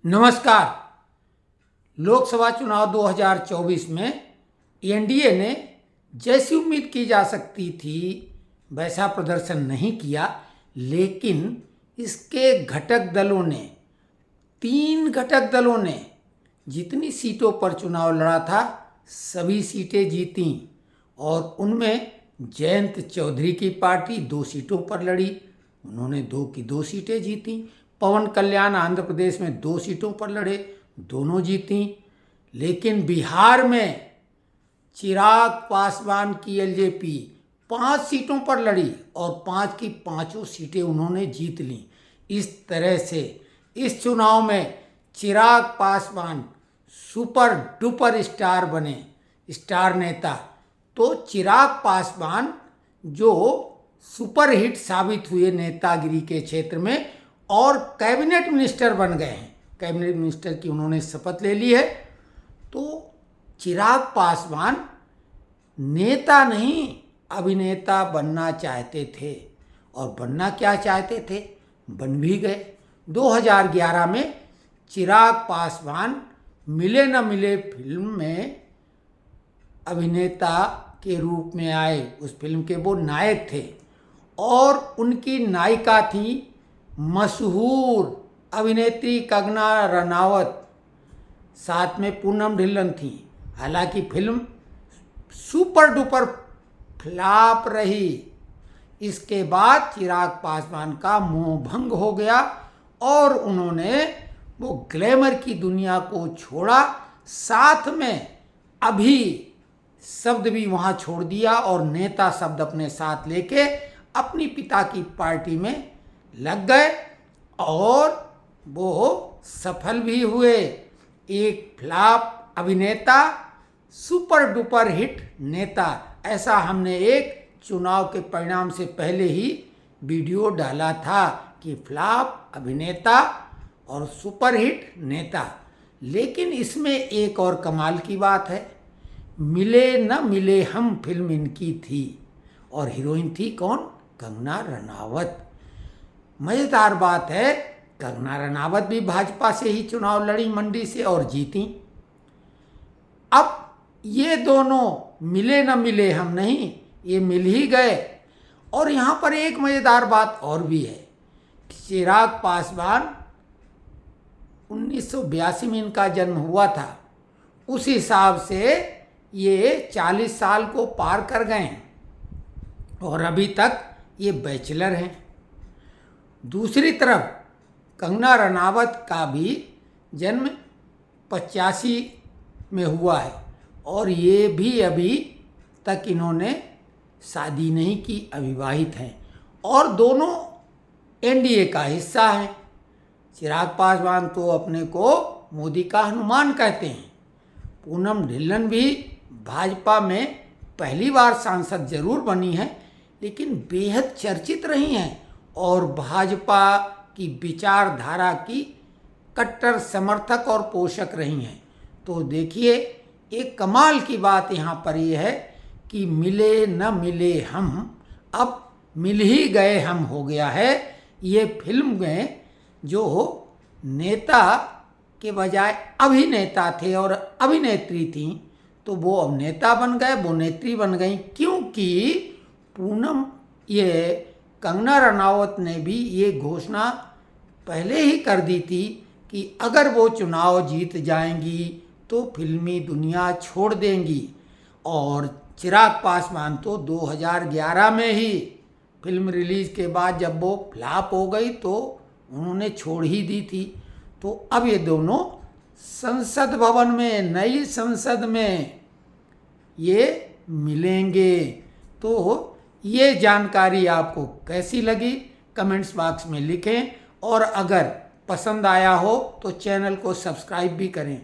नमस्कार। लोकसभा चुनाव 2024 में एनडीए ने जैसी उम्मीद की जा सकती थी वैसा प्रदर्शन नहीं किया, लेकिन इसके तीन घटक दलों ने जितनी सीटों पर चुनाव लड़ा था सभी सीटें जीती और उनमें जयंत चौधरी की पार्टी 2 सीटों पर लड़ी, उन्होंने 2 की 2 सीटें जीती। पवन कल्याण आंध्र प्रदेश में 2 सीटों पर लड़े, दोनों जीती। लेकिन बिहार में चिराग पासवान की एलजेपी 5 सीटों पर लड़ी और 5 की 5 सीटें उन्होंने जीत ली। इस तरह से इस चुनाव में Chirag Paswan super duper star बने, स्टार नेता। तो चिराग पासवान जो सुपर हिट साबित हुए नेतागिरी के क्षेत्र में और कैबिनेट मिनिस्टर बन गए हैं, कैबिनेट मिनिस्टर की उन्होंने शपथ ले ली है। तो चिराग पासवान नेता नहीं अभिनेता बनना चाहते थे और बनना क्या चाहते थे, बन भी गए। 2011 में चिराग पासवान मिले न मिले फिल्म में अभिनेता के रूप में आए। उस फिल्म के वो नायक थे और उनकी नायिका थी मशहूर अभिनेत्री कंगना रनावत, साथ में पूनम ढिल्लन थी। हालांकि फिल्म सुपर डुपर फ्लॉप रही। इसके बाद चिराग पासवान का मोह भंग हो गया और उन्होंने वो ग्लैमर की दुनिया को छोड़ा, साथ में अभी शब्द भी वहाँ छोड़ दिया और नेता शब्द अपने साथ लेके अपनी पिता की पार्टी में लग गए और वो सफल भी हुए। एक फ्लॉप अभिनेता सुपर डुपर हिट नेता, ऐसा हमने एक चुनाव के परिणाम से पहले ही वीडियो डाला था कि फ्लॉप अभिनेता और सुपर हिट नेता। लेकिन इसमें एक और कमाल की बात है, मिले न मिले हम फिल्म इनकी थी और हीरोइन थी कौन, कंगना रनावत। मज़ेदार बात है, कंगना रनावत भी भाजपा से ही चुनाव लड़ी मंडी से और जीती। अब ये दोनों मिले न मिले हम नहीं, ये मिल ही गए। और यहाँ पर एक मज़ेदार बात और भी है, चिराग पासवान 1982 में इनका जन्म हुआ था, उस हिसाब से ये 40 साल को पार कर गए हैं और अभी तक ये बैचलर हैं। दूसरी तरफ कंगना रनावत का भी जन्म 85 में हुआ है और ये भी अभी तक इन्होंने शादी नहीं की, अविवाहित हैं और दोनों एनडीए का हिस्सा हैं। चिराग पासवान तो अपने को मोदी का हनुमान कहते हैं। पूनम ढिल्लन भी भाजपा में पहली बार सांसद जरूर बनी है, लेकिन बेहद चर्चित रही हैं और भाजपा की विचारधारा की कट्टर समर्थक और पोषक रही हैं। तो देखिए, एक कमाल की बात यहाँ पर यह है कि मिले न मिले हम, अब मिल ही गए हम हो गया है। ये फिल्म में जो नेता के बजाय अभिनेता थे और अभिनेत्री थी, तो वो अब नेता बन गए, वो नेत्री बन गई। क्योंकि कंगना रनावत ने भी ये घोषणा पहले ही कर दी थी कि अगर वो चुनाव जीत जाएंगी तो फिल्मी दुनिया छोड़ देंगी। और चिराग पासवान तो 2011 में ही फिल्म रिलीज़ के बाद जब वो फ्लॉप हो गई तो उन्होंने छोड़ ही दी थी। तो अब ये दोनों संसद भवन में, नई संसद में ये मिलेंगे। तो ये जानकारी आपको कैसी लगी कमेंट्स बॉक्स में लिखें और अगर पसंद आया हो तो चैनल को सब्सक्राइब भी करें।